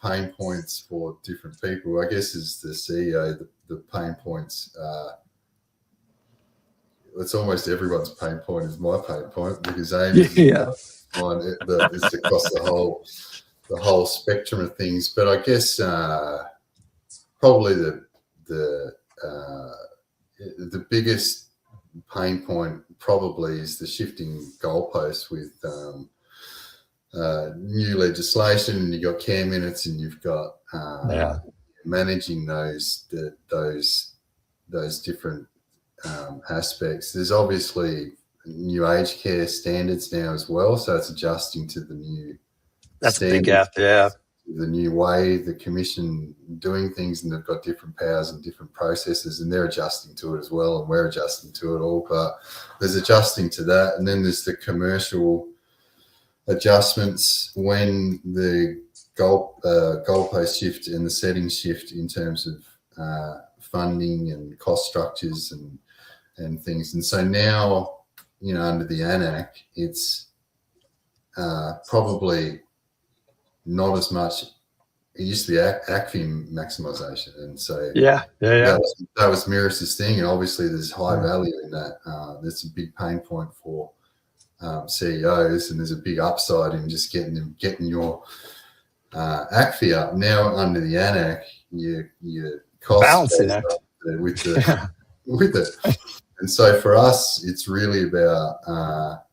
pain points for different people. I guess as the CEO, the pain points. It's almost everyone's pain point is my pain point because Amy's mine. It's across the whole spectrum of things. But I guess probably the biggest pain point probably is the shifting goalposts with new legislation, and you've got care minutes, and you've got managing those different aspects. There's obviously new aged care standards now as well, so it's adjusting to the new. That's a big gap, yeah. The new way the commission doing things, and they've got different powers and different processes, and they're adjusting to it as well, and we're adjusting to it all. But there's adjusting to that, and then there's the commercial adjustments when the goalpost shift and the settings shift in terms of funding and cost structures and things. And so now, under the AN-ACC, it's probably not as much. It used to be ACFI maximisation, and so that was Miras's thing. And obviously, there's high value in that. That's a big pain point for CEOs, and there's a big upside in just getting your ACFI up. Now under the AN-ACC, your costs balancing that with it. And so for us, it's really about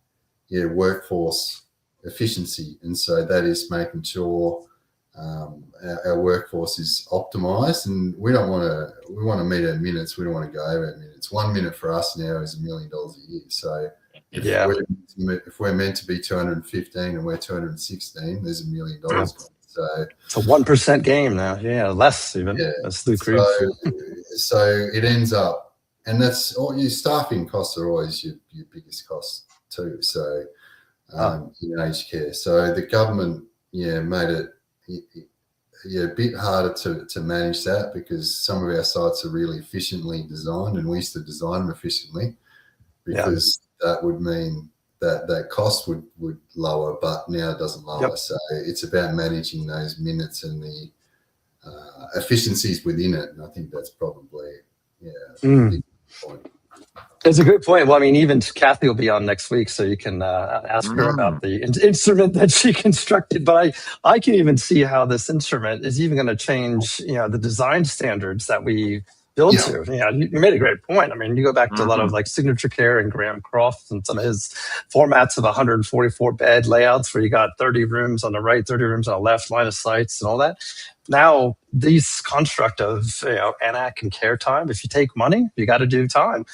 workforce efficiency, and so that is making sure our workforce is optimized, and we want to meet our minutes. We don't want to go over our minutes. 1 minute for us now is $1 million a year. So if we're meant to be 215 and we're 216, there's $1 million. So it's a 1% game now. Yeah, less even. Yeah. That's the creep. So it ends up, and that's all. Your staffing costs are always your biggest cost too. So in aged care, so the government made it a bit harder to manage that, because some of our sites are really efficiently designed, and we used to design them efficiently because that would mean that cost would lower, but now it doesn't lower. Yep. So it's about managing those minutes and the efficiencies within it, and I think that's probably a big point. It's a good point. Well, I mean, even Kathy will be on next week, so you can ask her about the instrument that she constructed. But I can even see how this instrument is even going to change, the design standards that we build to. You made a great point. I mean, you go back to a lot of like Signature Care and Graham Croft and some of his formats of 144 bed layouts where you got 30 rooms on the right, 30 rooms on the left, line of sights and all that. Now, these construct of AN-ACC and care time, if you take money, you got to do time.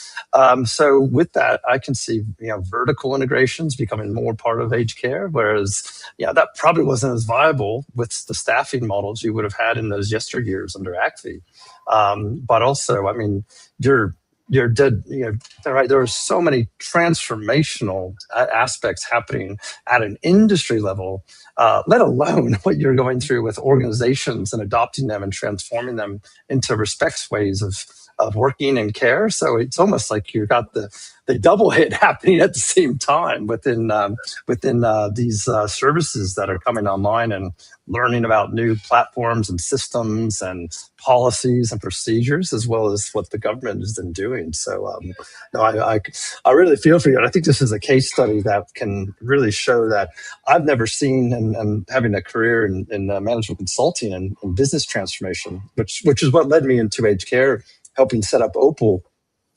So with that, I can see vertical integrations becoming more part of aged care, whereas that probably wasn't as viable with the staffing models you would have had in those yesteryears under ACFI. But also, I mean, you're dead. Right. There are so many transformational aspects happening at an industry level, let alone what you're going through with organizations and adopting them and transforming them into respects ways of working in care. So it's almost like you've got the double hit happening at the same time within these services that are coming online, and learning about new platforms and systems and policies and procedures, as well as what the government has been doing. So I really feel for you. And I think this is a case study that can really show that I've never seen, and having a career in management consulting and business transformation, which is what led me into aged care, helping set up Opal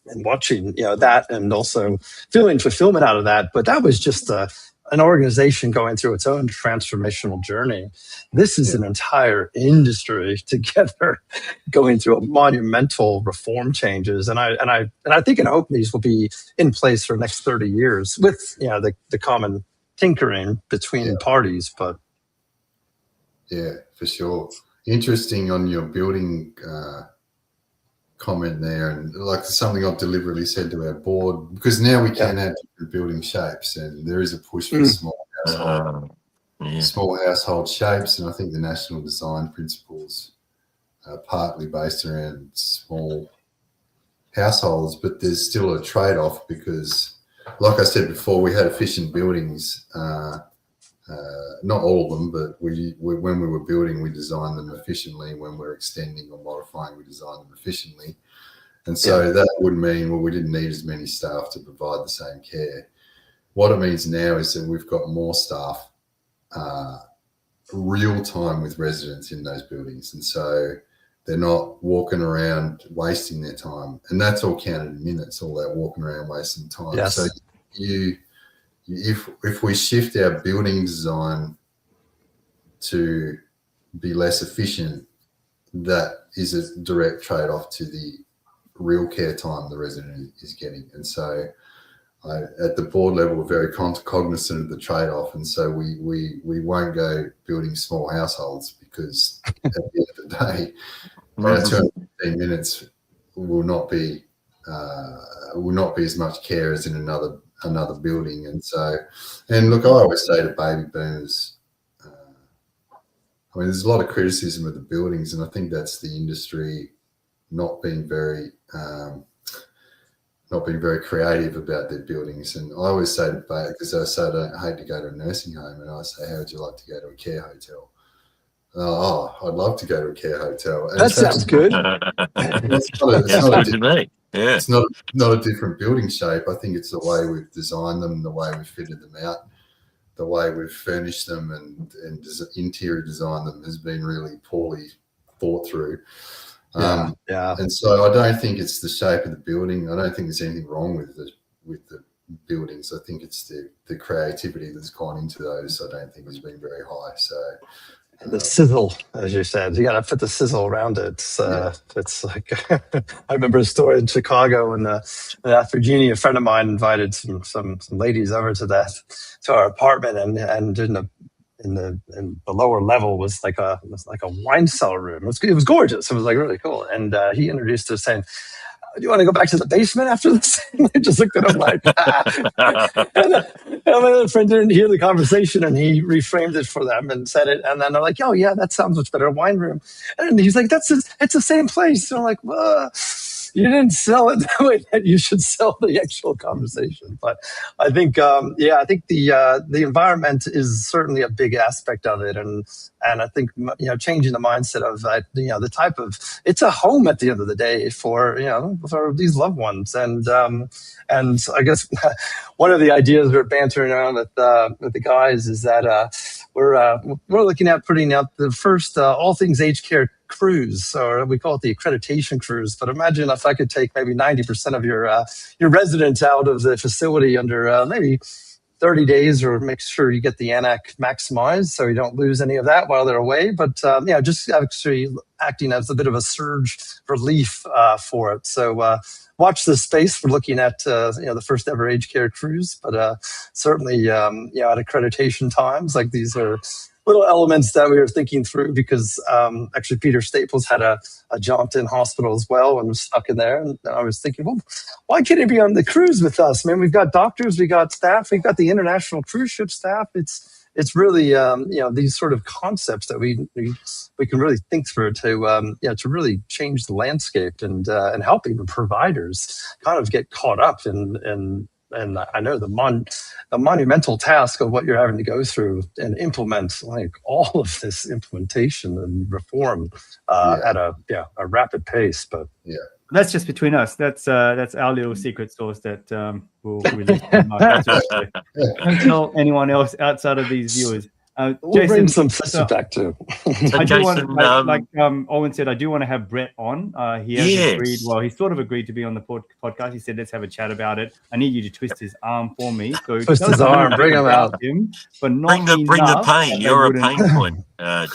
and watching that, and also feeling fulfillment out of that. But that was just an organization going through its own transformational journey. This is an entire industry together going through monumental reform changes, and I think and hope these will be in place for the next 30 years with the common tinkering between parties. But for sure. Interesting on your building comment there, and like something I've deliberately said to our board, because now we can have different building shapes, and there is a push for small household shapes, and I think the national design principles are partly based around small households, but there's still a trade-off, because like I said before, we had efficient buildings not all of them, but when we were building, we designed them efficiently. When we're extending or modifying, we design them efficiently. And so that would mean, well, we didn't need as many staff to provide the same care. What it means now is that we've got more staff real time with residents in those buildings. And so they're not walking around wasting their time. And that's all counted in minutes, all that walking around wasting time. Yes. So if we shift our building design to be less efficient, that is a direct trade-off to the real care time the resident is getting. And so at the board level, we're very cognizant of the trade-off. And so we won't go building small households, because at the end of the day, around 215 minutes will not be as much care as in another building. And so, and look, I always say to baby boomers, I mean, there's a lot of criticism of the buildings, and I think that's the industry not being very creative about their buildings. And I always say to because I say I hate to go to a nursing home, and I say, how would you like to go to a care hotel? Oh, I'd love to go to a care hotel. And That sounds good. It's not a different building shape. I think it's the way we've designed them, the way we've fitted them out, the way we've furnished them and interior design them has been really poorly thought through. And so I don't think it's the shape of the building. I don't think there's anything wrong with the buildings. I think it's the creativity that's gone into those. I don't think has been very high. So the sizzle, as you said, you got to put the sizzle around it. It's like I remember a story in Chicago when after Jeannie, a friend of mine, invited some ladies over to our apartment, and in the lower level was like a wine cellar room. It was gorgeous. It was like really cool. And he introduced us saying, "Do you want to go back to the basement after this?" And I just looked at him like, and my other friend didn't hear the conversation, and he reframed it for them and said it. And then they're like, "Oh yeah, that sounds much better, a wine room." And he's like, it's the same place. And I'm like, well, you didn't sell it the way that you should sell the actual conversation. But I think, I think the environment is certainly a big aspect of it, and I think changing the mindset of the type of, it's a home at the end of the day for these loved ones, and I guess one of the ideas we're bantering around with the guys is that we're looking at putting out the first all things aged care cruise, or we call it the accreditation cruise. But imagine if I could take maybe 90% of your residents out of the facility under maybe 30 days, or make sure you get the ANAC maximized so you don't lose any of that while they're away. But just actually acting as a bit of a surge relief for it. So watch this space. We're looking at the first ever aged care cruise, but certainly at accreditation times, like these are little elements that we were thinking through, because actually Peter Staples had a jaunt in hospital as well and was stuck in there. And I was thinking, well, why can't he be on the cruise with us? Man, we've got doctors, we got staff, we've got the international cruise ship staff. It's really these sort of concepts that we can really think through to really change the landscape and help even providers kind of get caught up in. And I know the monumental task of what you're having to go through and implement, like all of this implementation and reform at a rapid pace. But that's just between us. That's our little secret sauce that we'll release. Don't tell anyone else outside of these viewers. We'll Jason, bring some back too. I do want, like Owen said, I do want to have Brett on. He has agreed. Well, he sort of agreed to be on the podcast. He said, "Let's have a chat about it." I need you to twist his arm for me. So twist his arm, bring him out. But not bring the pain. You're a pain point,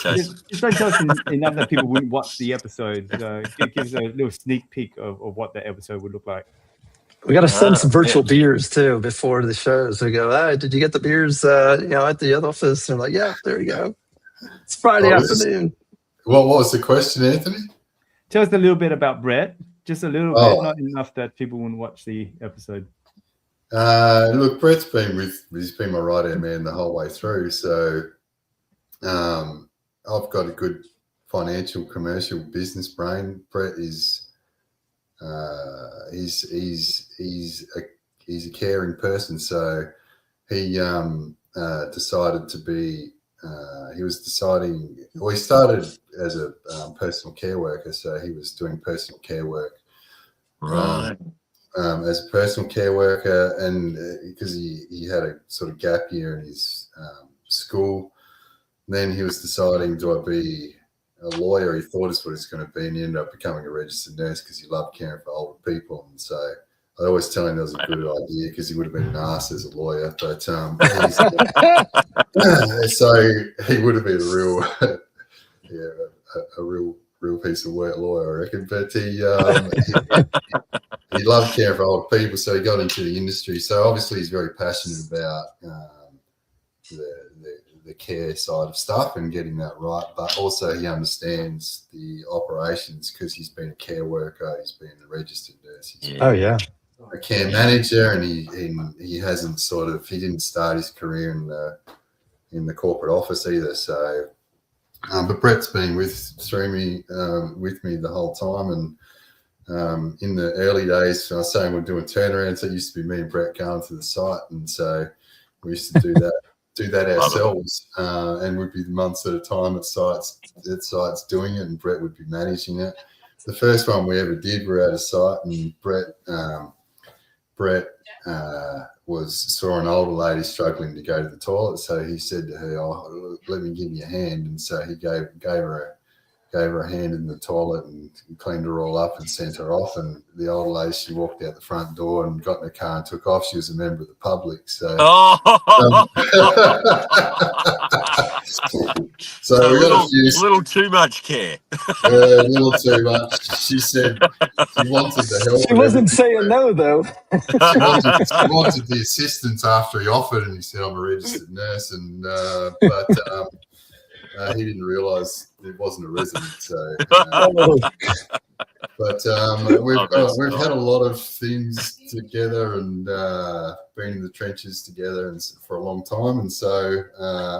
Jason. Just don't tell us enough that people wouldn't watch the episode. It gives a little sneak peek of what that episode would look like. We got to send some virtual beers too before the shows. We go, did you get the beers at the other office? And they're like, yeah, there you go. It's Friday afternoon. What was the question, Anthony? Tell us a little bit about Brett. Just a little bit, not enough that people wouldn't watch the episode. Look, Brett's he's been my right-hand man the whole way through. So I've got a good financial, commercial business brain. Brett is he's a caring person, so he decided to be. He was deciding. Well, he started as a personal care worker, so he was doing personal care work. Right. As a personal care worker, and because he had a sort of gap year in his school, then he was deciding, do I be a lawyer? He thought it's what it's going to be, and he ended up becoming a registered nurse because he loved caring for older people. And so I always tell him that was a good idea because he would have been an ass as a lawyer, but so he would have been a real, a real piece of work lawyer, I reckon. But he loved caring for older people, so he got into the industry. So obviously he's very passionate about the care side of stuff and getting that right, but also he understands the operations because he's been a care worker, he's been a registered nurse, he's been a care manager, and he didn't start his career in the corporate office either. So but Brett's been with me the whole time, and in the early days, I was saying we're doing turnarounds. It used to be me and Brett going to the site, and so we used to do that ourselves, and we'd be months at a time at sites doing it, and Brett would be managing it. The first one we ever did, we were at a site, and Brett saw an older lady struggling to go to the toilet, so he said to her, "Oh, let me give you a hand," and so he gave her a hand in the toilet and cleaned her all up and sent her off. And the old lady, she walked out the front door and got in the car and took off. She was a member of the public. So, so we got a little too much care. A little too much. She said she wanted the help. She wasn't saying no, though. She wanted the assistance after he offered, and he said, "I'm a registered nurse," and he didn't realise it wasn't a resident. So, but we've had a lot of things together and been in the trenches together and for a long time, and so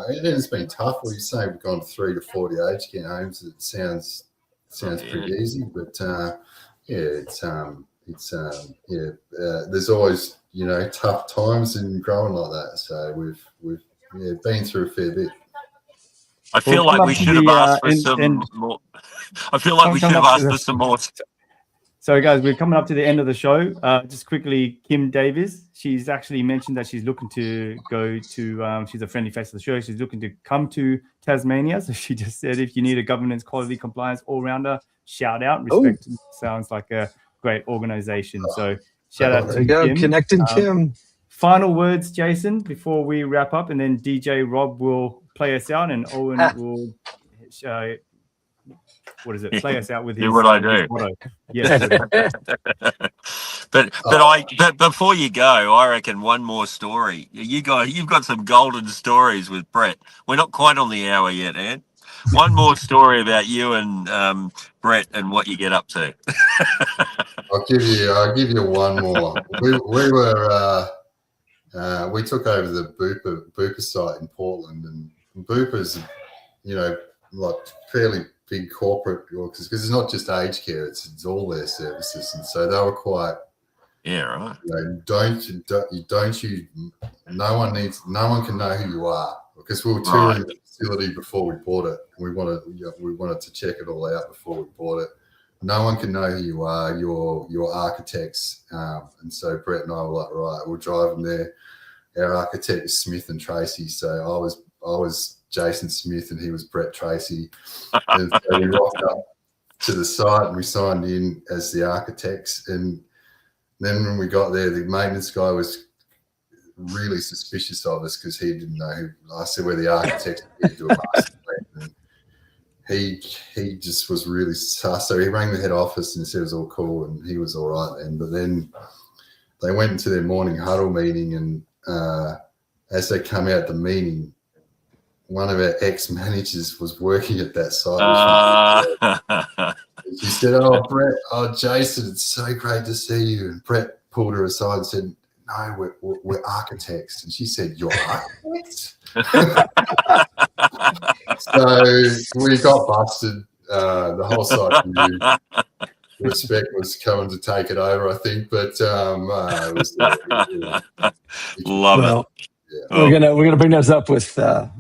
it's been tough. Well, you say we've gone to 3 to 40 aged care homes. It sounds pretty easy, but there's always tough times in growing like that. So we've been through a fair bit. I feel like we should have asked for some more. I feel like we should have asked for some more. So, guys, we're coming up to the end of the show. Just quickly, Kim Davis, she's actually mentioned that she's looking to go to, she's a friendly face of the show. She's looking to come to Tasmania. So she just said, if you need a governance, quality, compliance, all-rounder, shout out. Respect sounds like a great organization. So shout out to Kim. Connecting Kim. Final words, Jason, before we wrap up, and then DJ Rob will play us out, and Owen will play us out with his do what I do. Motto. Yes. but before you go, I reckon one more story. You've got some golden stories with Brett. We're not quite on the hour yet, Ant. One more story about you and Brett and what you get up to. I'll give you one more. We took over the Bupa site in Portland, and Bupa's, like fairly big corporate, because it's not just aged care; it's all their services, and so they were quite. Yeah, right. No one can know who you are, because we were touring the facility before we bought it. And we wanted to check it all out before we bought it. No one can know who you are. You're architects, and so Brett and I were like, right, we're driving there. Our architect is Smith and Tracy, so I was Jason Smith and he was Brett Tracy. And so we rocked up to the site and we signed in as the architects. And then when we got there, the maintenance guy was really suspicious of us because he didn't know who. I said, we're the architects. We do a master plan. And he just was really sus. So he rang the head office and said it was all cool and he was all right then. But then they went into their morning huddle meeting, and as they come out the meeting, one of our ex-managers was working at that site. She said, "Oh, Brett, Jason, it's so great to see you." And Brett pulled her aside and said, "No, we're architects." And she said, "You're architects?" So we got busted. The whole site knew. Respect was coming to take it over, I think, but it was love it. Yeah. Oh, We're gonna bring those up with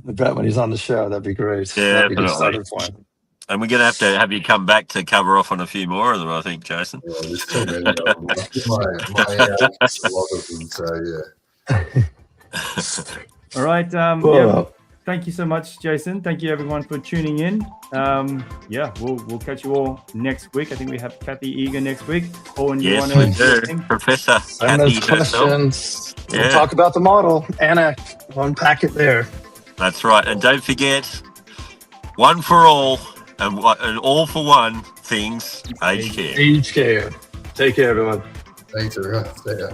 Brett when he's on the show. That'd be great. Yeah, That'd be a good definitely. starting point. and we're going to have you come back to cover off on a few more of them, I think, Jason. Yeah, there's too many of them. I think my age, a lot of them. So yeah. All right. Well, Thank you so much, Jason. Thank you, everyone, for tuning in. We'll catch you all next week. I think we have Kathy Eager next week. Owen, you Yes, want we to do. Professor send those Kathy herself. questions. Yeah. We'll talk about the model. Anna, unpack it there. That's right. And don't forget, one for all and all for one things aged care. Age care. Take care, everyone. Thanks, everyone. See ya.